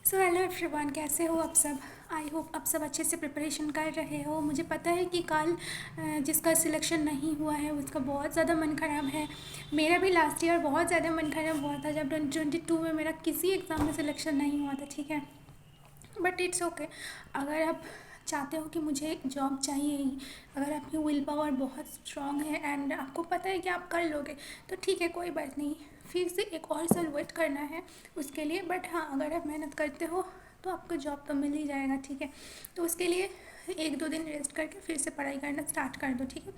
So hello everyone, कैसे हो आप सब। आई होप आप सब अच्छे से प्रिपरेशन कर रहे हो। मुझे पता है कि कल जिसका सिलेक्शन नहीं हुआ है उसका बहुत ज़्यादा मन ख़राब है। मेरा भी लास्ट ईयर बहुत ज़्यादा मन ख़राब हुआ था जब 2022 में मेरा किसी एग्ज़ाम में सिलेक्शन नहीं हुआ था, ठीक है। But it's okay. अगर आप चाहते हो कि मुझे एक जॉब चाहिए ही, अगर आपकी विल पावर बहुत स्ट्रांग है एंड आपको पता है कि आप कर लोगे, तो ठीक है, कोई बात नहीं। फिर से एक और साल वेट करना है उसके लिए। बट हाँ, अगर आप मेहनत करते हो तो आपको जॉब तो मिल ही जाएगा, ठीक है। तो उसके लिए 1-2 दिन रेस्ट करके फिर से पढ़ाई करना स्टार्ट कर दो, ठीक है।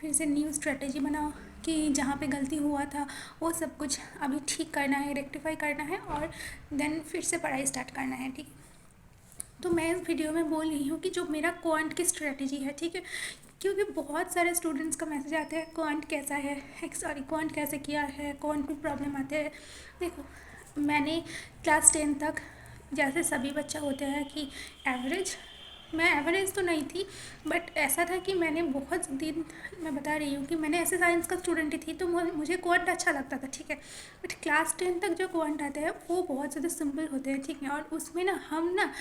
फिर से न्यू स्ट्रेटेजी बनाओ कि जहाँ पे गलती हुआ था वो सब कुछ अभी ठीक करना है, रेक्टिफाई करना है, और देन फिर से पढ़ाई स्टार्ट करना है, ठीक है। तो मैं इस वीडियो में बोल रही हूँ कि जो मेरा क्वांट की स्ट्रेटजी है, ठीक है। क्योंकि बहुत सारे स्टूडेंट्स का मैसेज आते हैं क्वांट कैसा है, क्वांट कैसे किया है, क्वांट में प्रॉब्लम आते हैं। देखो, मैंने क्लास 10 तक, जैसे सभी बच्चा होते हैं कि एवरेज, मैं एवरेज तो नहीं थी, बट ऐसा था कि मैंने बहुत दिन, मैं बता रही हूँ कि मैंने ऐसे साइंस का स्टूडेंट ही थी, तो मुझे क्वांट अच्छा लगता था, ठीक है। बट क्लास 10 तक जो क्वांट आते हैं वो बहुत ज़्यादा सिंपल होते हैं, ठीक है। और उसमें ना हम ना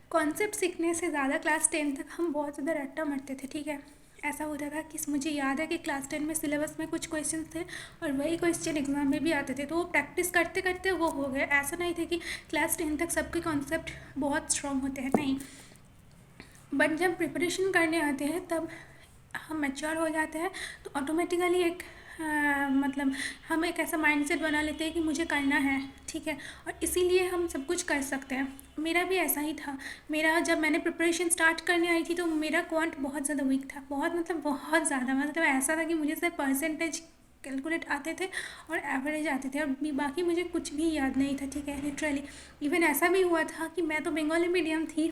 कॉन्सेप्ट सीखने से ज़्यादा क्लास 10 तक हम बहुत ज़्यादा रट्टा मारते थे, ठीक है। ऐसा होता था कि मुझे याद है कि क्लास 10 में सिलेबस में कुछ क्वेश्चन थे और वही क्वेश्चन एग्जाम में भी आते थे, तो वो प्रैक्टिस करते करते वो हो गए। ऐसा नहीं था कि क्लास 10 तक सबके कॉन्सेप्ट बहुत स्ट्रॉन्ग होते हैं, नहीं। बट जब प्रिपरेशन करने आते हैं तब हम मैच्योर हो जाते हैं, तो ऑटोमेटिकली एक मतलब हम एक ऐसा माइंडसेट बना लेते हैं कि मुझे करना है, ठीक है। और इसीलिए हम सब कुछ कर सकते हैं। मेरा भी ऐसा ही था। मेरा जब मैंने प्रिपरेशन स्टार्ट करने आई थी तो मेरा क्वांट बहुत ज़्यादा वीक था, बहुत मतलब बहुत ज़्यादा, मतलब ऐसा था कि मुझे सिर्फ परसेंटेज कैलकुलेट आते थे और एवरेज आते थे, और बाकी मुझे कुछ भी याद नहीं था, ठीक है, लिटरली। इवन ऐसा भी हुआ था कि मैं तो बंगाली मीडियम थी,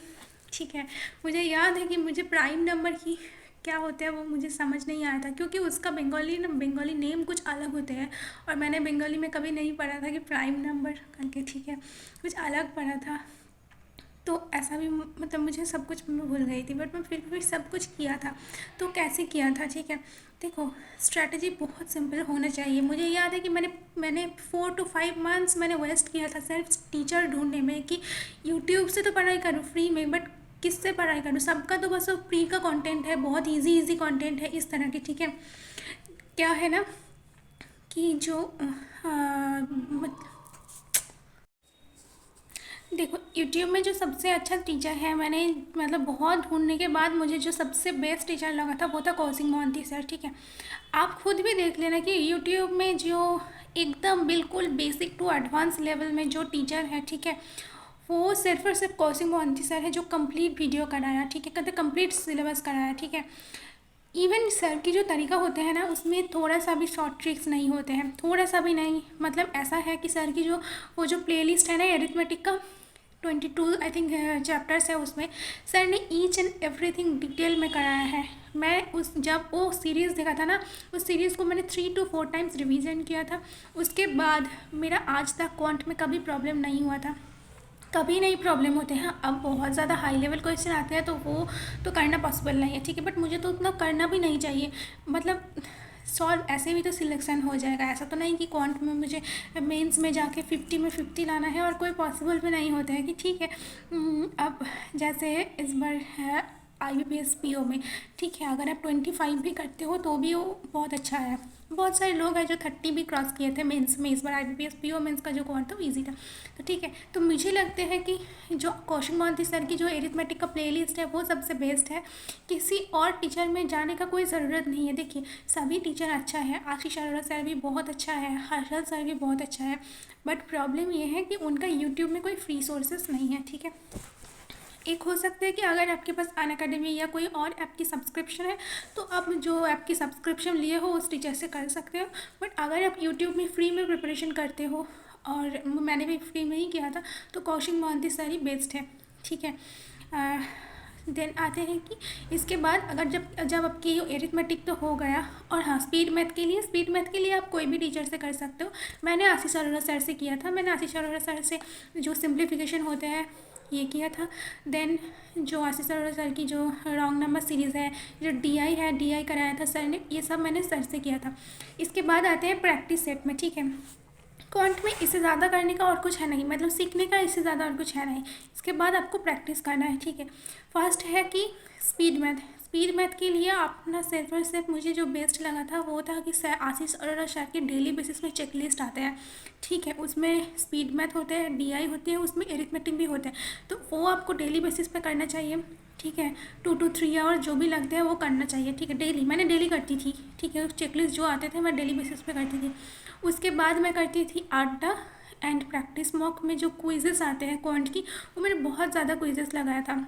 ठीक है। मुझे याद है कि मुझे प्राइम नंबर की क्या होते हैं वो मुझे समझ नहीं आया था, क्योंकि उसका बंगाली नेम कुछ अलग होते हैं, और मैंने बंगाली में कभी नहीं पढ़ा था कि प्राइम नंबर करके, ठीक है, कुछ अलग पढ़ा था। तो ऐसा भी मतलब मुझे सब कुछ मैं भूल गई थी, बट मैं फिर भी सब कुछ किया था। तो कैसे किया था, ठीक है। देखो, स्ट्रैटेजी बहुत सिंपल होना चाहिए। मुझे याद है कि मैंने 4 to 5 मंथ्स मैंने वेस्ट किया था सिर्फ टीचर ढूंढने में कि यूट्यूब से तो पढ़ाई करूँ फ्री में, बट किससे पढ़ाई करूँ, सबका तो बस वो फ्री का कंटेंट है, बहुत इजी इजी कंटेंट है इस तरह की, ठीक है। क्या है ना कि जो देखो, यूट्यूब में जो सबसे अच्छा टीचर है, मैंने मतलब बहुत ढूंढने के बाद मुझे जो सबसे बेस्ट टीचर लगा था वो था कौशिक मोहंती सर, ठीक है। आप खुद भी देख लेना कि यूट्यूब में जो एकदम बिल्कुल बेसिक टू एडवांस लेवल में जो टीचर है, ठीक है, वो सिर्फ और सिर्फ कौशिक मोहंती सर है, जो कंप्लीट वीडियो कराया, ठीक है, कहते कंप्लीट सिलेबस कराया, ठीक है। इवन सर की जो तरीका होते हैं ना, उसमें थोड़ा सा भी शॉर्ट ट्रिक्स नहीं होते हैं, थोड़ा सा भी नहीं। मतलब ऐसा है कि सर की जो वो जो प्लेलिस्ट है ना एरिथमेटिक का, 22 आई थिंक चैप्टर्स है, उसमें सर ने ईच एंड एवरीथिंग डिटेल में कराया है। मैं उस जब वो सीरीज़ देखा था ना, उस सीरीज़ को मैंने 3 to 4 टाइम्स रिवीजन किया था। उसके बाद मेरा आज तक क्वांट में कभी प्रॉब्लम नहीं हुआ था, कभी नहीं प्रॉब्लम होते हैं। अब बहुत ज़्यादा हाई लेवल क्वेश्चन आते हैं तो वो तो करना पॉसिबल नहीं है, ठीक है, बट मुझे तो उतना करना भी नहीं चाहिए। मतलब सॉल्व ऐसे भी तो सिलेक्शन हो जाएगा, ऐसा तो नहीं कि क्वांट में मुझे मेंस में जाके 50 में 50 लाना है, और कोई पॉसिबल भी नहीं होता है कि ठीक है। अब जैसे इस बार है IBPS PO में, ठीक है, अगर आप 25 भी करते हो तो भी वो बहुत अच्छा है। बहुत सारे लोग हैं जो 30 भी क्रॉस किए थे मेंस में। इस बार IBPS PO मेंस का जो क्वांट था वो ईजी था, तो ठीक है। तो मुझे लगता है कि जो कौशिक मोहंती सर की जो एरिथमेटिक का प्लेलिस्ट है वो सबसे बेस्ट है। किसी और टीचर में जाने का कोई ज़रूरत नहीं है। देखिए, सभी टीचर अच्छा है, आशीष अरोड़ा सर भी बहुत अच्छा है, हर्षल सर भी बहुत अच्छा है, बट प्रॉब्लम ये है कि उनका यूट्यूब में कोई फ्री सोर्सेस नहीं है, ठीक है। एक हो सकता है कि अगर आपके पास अनअकैडमी या कोई और ऐप की सब्सक्रिप्शन है तो आप जो ऐप की सब्सक्रिप्शन लिए हो उस टीचर से कर सकते हो। बट अगर आप यूट्यूब में फ्री में प्रिपरेशन करते हो, और मैंने भी फ्री में ही किया था, तो कौशिक मोहंती सर ही बेस्ट है, ठीक है। देन आते हैं कि इसके बाद अगर जब जब आपकी एरिथमेटिक तो हो गया, और हाँ, स्पीड मैथ के लिए आप कोई भी टीचर से कर सकते हो। मैंने आशीष अरोड़ा सर से किया था, मैंने आशीष अरोड़ा सर से जो सिंप्लीफिकेशन होते हैं ये किया था। देन जो आशीष अरोड़ा सर की जो रॉन्ग नंबर सीरीज़ है, जो DI है, DI कराया था सर ने, ये सब मैंने सर से किया था। इसके बाद आते हैं प्रैक्टिस सेट में, ठीक है। क्वांट में इससे ज़्यादा करने का और कुछ है नहीं, मतलब सीखने का इससे ज़्यादा और कुछ है नहीं। इसके बाद आपको प्रैक्टिस करना है, ठीक है। फर्स्ट है कि स्पीड मैथ। स्पीड मैथ के लिए अपना सिर्फ और सिर्फ मुझे जो बेस्ट लगा था वो था कि सर आशीष अरोड़ा सर के डेली बेसिस में चेकलिस्ट आते हैं, ठीक है। उसमें स्पीड मैथ होते हैं, डीआई होती है, उसमें एरिथमेटिक भी होते हैं, तो वो आपको डेली बेसिस पे करना चाहिए, ठीक है। 2 to 3 आवर जो भी लगते हैं वो करना चाहिए, ठीक है। डेली मैंने डेली करती थी, ठीक है। चेकलिस्ट जो आते थे मैं डेली बेसिस पे करती थी। उसके बाद मैं करती थी आड्डा एंड प्रैक्टिस मॉक में जो क्विजेस आते हैं क्वांट की, वो मैंने बहुत ज़्यादा क्विजेस लगाया था,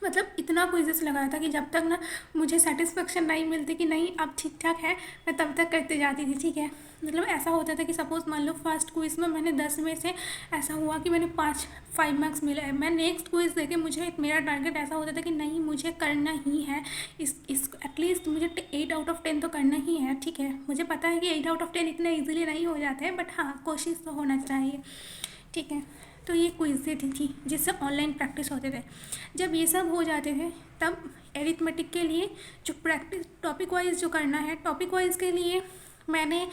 मतलब इतना क्विजेस लगाया था कि जब तक ना मुझे सेटिस्फेक्शन नहीं मिलती कि नहीं अब ठीक ठाक है, मैं तब तक करते जाती थी, ठीक है। मतलब ऐसा होता था कि सपोज़ मान लो फर्स्ट क्विज में मैंने 10 में से ऐसा हुआ कि मैंने 5 मार्क्स मिले हैं, मैं नेक्स्ट क्विज देके मुझे मेरा टारगेट ऐसा होता था कि नहीं मुझे करना ही है, इस एटलीस्ट मुझे 8 out of 10 तो करना ही है, ठीक है। मुझे पता है कि 8 out of 10 इतने ईजिली नहीं हो जाते हैं, बट हाँ कोशिश तो होना चाहिए, ठीक है। तो ये क्विज़ें थी जिससे ऑनलाइन प्रैक्टिस होते थे। जब ये सब हो जाते थे तब एरिथमेटिक के लिए जो प्रैक्टिस टॉपिक वाइज जो करना है, टॉपिक वाइज के लिए मैंने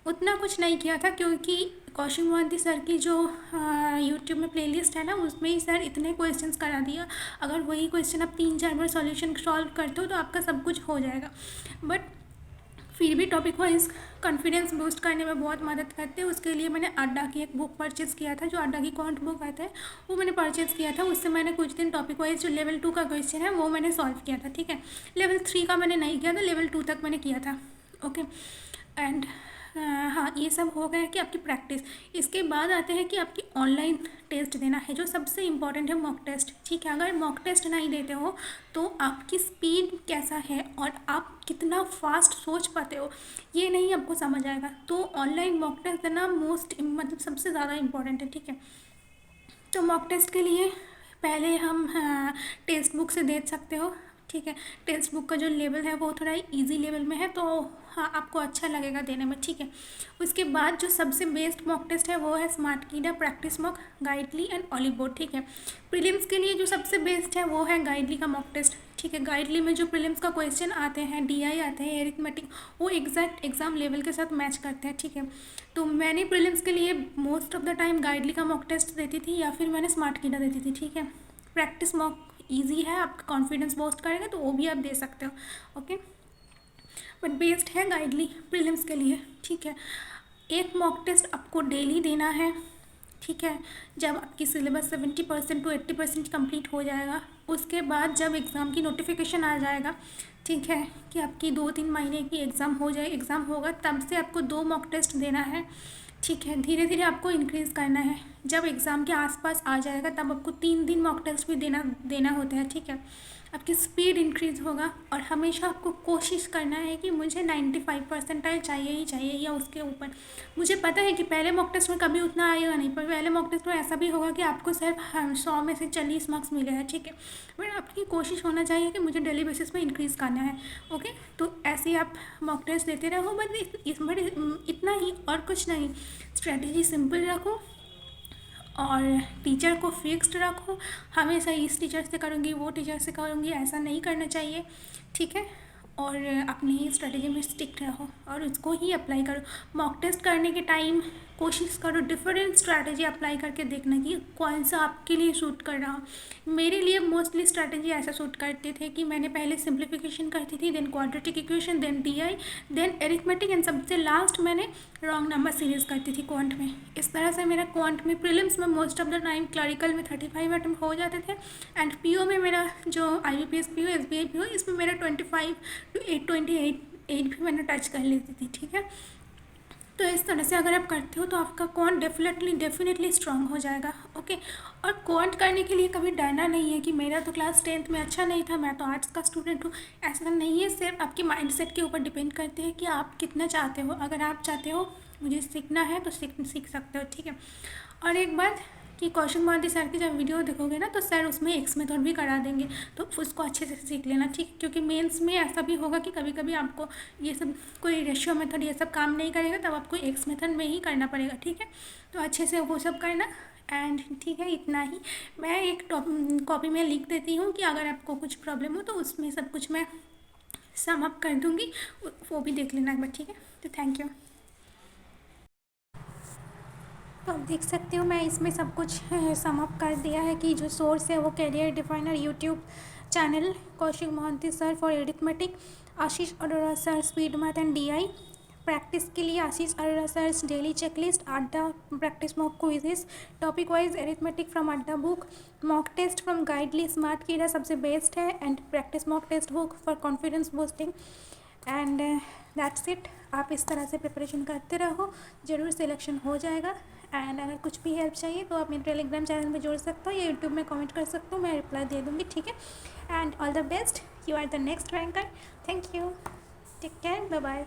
उतना कुछ नहीं किया था, क्योंकि कौशिक मोहंती सर की जो यूट्यूब में प्लेलिस्ट है ना, उसमें ही सर इतने क्वेश्चंस करा दिया। अगर वही क्वेश्चन आप 3-4 बार सॉल्यूशन सॉल्व करते हो तो आपका सब कुछ हो जाएगा, बट फिर भी टॉपिक वाइज कॉन्फिडेंस बूस्ट करने में बहुत मदद करते हैं। उसके लिए मैंने अड्डा की एक बुक परचेज़ किया था, जो अड्डा की क्वांट बुक आता है वो मैंने परचेज़ किया था। उससे मैंने कुछ दिन टॉपिक वाइज जो लेवल 2 का क्वेश्चन है वो मैंने सॉल्व किया था, ठीक है। लेवल 3 का मैंने नहीं किया था, लेवल 2 तक मैंने किया था, ओके। एंड हाँ ये सब हो गया कि आपकी प्रैक्टिस। इसके बाद आते हैं कि आपकी ऑनलाइन टेस्ट देना है, जो सबसे इम्पॉर्टेंट है मॉक टेस्ट, ठीक है। अगर मॉक टेस्ट नहीं देते हो तो आपकी स्पीड कैसा है और आप कितना फास्ट सोच पाते हो ये नहीं आपको समझ आएगा। तो ऑनलाइन मॉक टेस्ट देना मतलब सबसे ज़्यादा इम्पॉर्टेंट है, ठीक है। तो मॉक टेस्ट के लिए पहले हम टेक्स्ट बुक से दे सकते हो, ठीक है। टेक्स्ट बुक का जो लेवल है वो थोड़ा इजी लेवल में है, तो हाँ आपको अच्छा लगेगा देने में, ठीक है। उसके बाद जो सबसे बेस्ट मॉक टेस्ट है वो है स्मार्टकीडा प्रैक्टिस मॉक, गाइडली एंड ऑलिवबोर्ड, ठीक है। प्रीलिम्स के लिए जो सबसे बेस्ट है वो है गाइडली का मॉक टेस्ट, ठीक है। गाइडली में जो प्रीलिम्स का क्वेश्चन आते हैं, डीआई आते हैं, एरिथमेटिक, वो एग्जैक्ट एग्जाम लेवल के साथ मैच करते हैं, ठीक है। तो मैंने प्रीलिम्स के लिए मोस्ट ऑफ द टाइम गाइडली का मॉक टेस्ट देती थी या फिर मैंने स्मार्टकीडा देती थी, ठीक है। प्रैक्टिस मॉक ईजी है, आपका कॉन्फिडेंस बूस्ट करेगा, तो वो भी आप दे सकते हो, ओके। बट बेस्ट है गाइडली प्रीलिम्स के लिए, ठीक है। एक मॉक टेस्ट आपको डेली देना है, ठीक है। जब आपकी सिलेबस 70% to 80% कंप्लीट हो जाएगा, उसके बाद जब एग्ज़ाम की नोटिफिकेशन आ जाएगा, ठीक है, कि आपकी 2-3 महीने की एग्ज़ाम हो जाए, एग्ज़ाम होगा, तब से आपको 2 मॉक टेस्ट देना है, ठीक है। धीरे धीरे आपको इंक्रीज़ करना है। जब एग्ज़ाम के आसपास आ जाएगा तब आपको 3 दिन मॉक टेस्ट भी देना होता है, ठीक है। आपकी स्पीड इंक्रीज़ होगा और हमेशा आपको कोशिश करना है कि मुझे 95 परसेंटाइल चाहिए ही चाहिए या उसके ऊपर। मुझे पता है कि पहले मॉक टेस्ट में कभी उतना आएगा नहीं, पर पहले मॉक टेस्ट में ऐसा भी होगा कि आपको सिर्फ 100 में से 40 मार्क्स मिले हैं, ठीक है। बट आपकी कोशिश होना चाहिए कि मुझे डेली बेसिस पे इंक्रीज़ करना है, ओके। तो ऐसे ही आप मॉक टेस्ट देते रहो, बट इतना ही और कुछ नहीं। स्ट्रेटजी सिंपल रखो और टीचर को फिक्स्ड रखो, हमेशा इस टीचर से करूँगी वो टीचर से करूँगी ऐसा नहीं करना चाहिए, ठीक है। और अपनी ही स्ट्रेटजी में स्टिक रहो और उसको ही अप्लाई करो। मॉक टेस्ट करने के टाइम कोशिश करो डिफरेंट स्ट्रैटेजी अप्लाई करके देखना कि कौन सा आपके लिए सूट कर रहा हो। मेरे लिए मोस्टली स्ट्रैटेजी ऐसा सूट करते थे कि मैंने पहले सिंप्लीफिकेशन करती थी, then quadratic equation, then DI, then arithmetic, and सबसे लास्ट मैंने रॉन्ग नंबर सीरीज़ करती थी क्वांट में। इस तरह से मेरा क्वांट में प्रीलिम्स में most of the time, clerical में 35 अटेम्प्ट हो जाते थे, एंड पीओ में मेरा जो IBPS पीओ, SBI पीओ, इसमें मेरा 25 to 28 भी मैंने टच कर लेती थी, ठीक है। तो इस तरह से अगर आप करते हो तो आपका क्वांट डेफिनेटली स्ट्रांग हो जाएगा, ओके। और क्वांट करने के लिए कभी डरना नहीं है कि मेरा तो क्लास 10th में अच्छा नहीं था, मैं तो आर्ट्स का स्टूडेंट हूँ, ऐसा नहीं है। सिर्फ आपके माइंडसेट के ऊपर डिपेंड करते हैं कि आप कितना चाहते हो। अगर आप चाहते हो मुझे सीखना है तो सीख सकते हो, ठीक है। और एक बात कि कौशिक मोहंती सर की जब वीडियो देखोगे ना तो सर उसमें एक्स मेथड भी करा देंगे, तो उसको अच्छे से सीख लेना, ठीक। क्योंकि मेंस में ऐसा भी होगा कि कभी कभी आपको ये सब कोई रेशियो मेथड ये सब काम नहीं करेगा, तब आपको एक्स मेथड में ही करना पड़ेगा, ठीक है। तो अच्छे से वो सब करना। एंड ठीक है, इतना ही। मैं एक कॉपी में लिख देती हूँ कि अगर आपको कुछ प्रॉब्लम हो तो उसमें सब कुछ मैं सम अप कर दूँगी, वो भी देख लेना एक बार, ठीक है। तो थैंक यू। तो आप देख सकते हो मैं इसमें सब कुछ सम अप कर दिया है कि जो सोर्स है वो career definer YouTube channel Kaushik Mohanty sir for arithmetic, Ashish Arora sir speed math and DI, practice के लिए Ashish Arora sir daily checklist, Adda practice mock quizzes, topic wise arithmetic from Adda book, mock test from Guidely smart Keeda सबसे बेस्ट है, and practice mock test book for confidence boosting. And that's it. आप इस तरह से preparation करते रहो, ज़रूर सिलेक्शन हो जाएगा। एंड अगर कुछ भी हेल्प चाहिए तो आप मेरे टेलीग्राम चैनल में जोड़ सकते हो या यूट्यूब में कमेंट कर सकते हो, मैं रिप्लाई दे दूँगी, ठीक है। And all the best, you are the next ranker. Thank you, take care, bye bye.